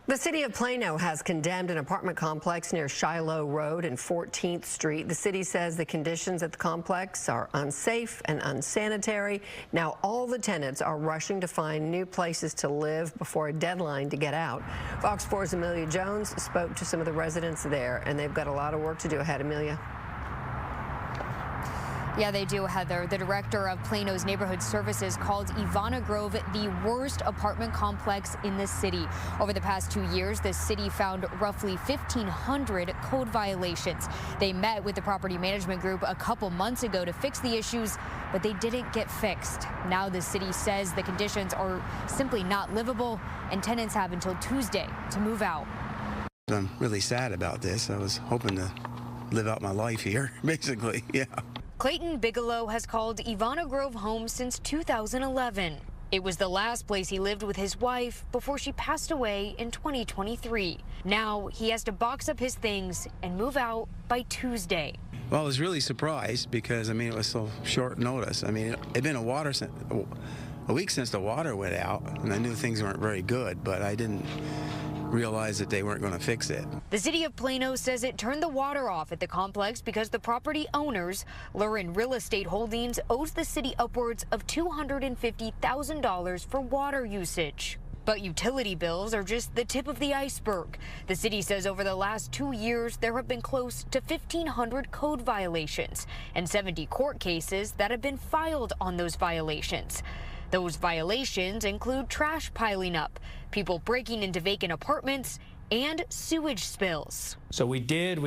The city of Plano has condemned an apartment complex near Shiloh Road and 14th Street. The city says the conditions at the complex are unsafe and unsanitary. Now all the tenants are rushing to find new places to live before a deadline to get out. Fox 4's Amelia Jones spoke to some of the residents there, and they've got a lot of work to do ahead. Amelia. Yeah, they do, Heather. The director of Plano's Neighborhood Services called Evana Grove the worst apartment complex in the city. Over the past 2 years, the city found roughly 1,500 code violations. They met with the property management group a couple months ago to fix the issues, but they didn't get fixed. Now the city says the conditions are simply not livable, and tenants have until Tuesday to move out. I'm really sad about this. I was hoping to live out my life here, basically, yeah. Clayton Bigelow has called Evana Grove home since 2011. It was the last place he lived with his wife before she passed away in 2023. Now he has to box up his things and move out by Tuesday. Well, I was really surprised because, it was so short notice. It'd been a week since the water went out, and I knew things weren't very good, but I didn't realize that they weren't going to fix it. The city of Plano says it turned the water off at the complex because the property owners, Lurin Real Estate Holdings, owes the city upwards of $250,000 for water usage. But utility bills are just the tip of the iceberg. The city says over the last 2 years, there have been close to 1,500 code violations and 70 court cases that have been filed on those violations. Those violations include trash piling up, people breaking into vacant apartments, and sewage spills. So we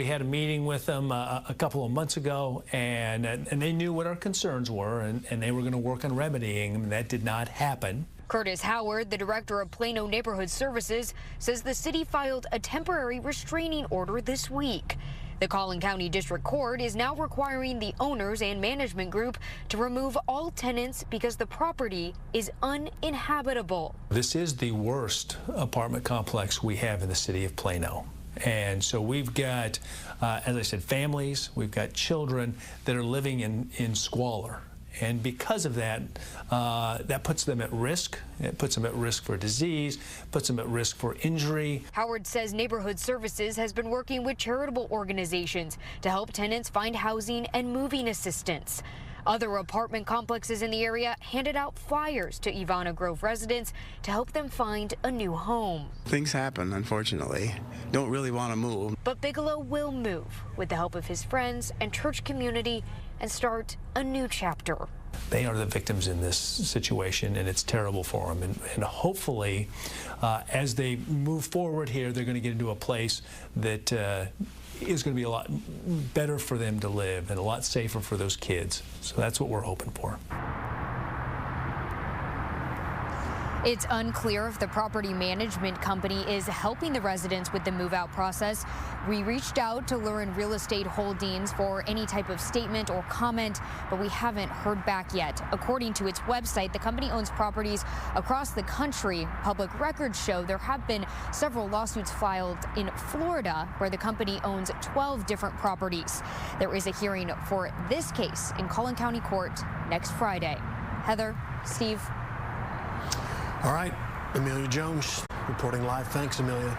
had a meeting with them a couple of months ago, and they knew what our concerns were, and they were going to work on remedying them. That did not happen. Curtis Howard, the director of Plano Neighborhood Services, says the city filed a temporary restraining order this week. The Collin County District Court is now requiring the owners and management group to remove all tenants because the property is uninhabitable. This is the worst apartment complex we have in the city of Plano. And so we've got, as I said, families, we've got children that are living in squalor. And because of that, that puts them at risk. It puts them at risk for disease, puts them at risk for injury. Howard says Neighborhood Services has been working with charitable organizations to help tenants find housing and moving assistance. Other apartment complexes in the area handed out flyers to Evana Grove residents to help them find a new home. Things happen, unfortunately. Don't really want to move. But Bigelow will move with the help of his friends and church community and start a new chapter. They are the victims in this situation, and it's terrible for them. And hopefully, as they move forward here, they're going to get into a place that is going to be a lot better for them to live and a lot safer for those kids. So that's what we're hoping for. It's unclear if the property management company is helping the residents with the move-out process. We reached out to Lurin Real Estate Holdings for any type of statement or comment, but we haven't heard back yet. According to its website, the company owns properties across the country. Public records show there have been several lawsuits filed in Florida, where the company owns 12 different properties. There is a hearing for this case in Collin County Court next Friday. Heather, Steve. All right, Amelia Jones reporting live. Thanks, Amelia.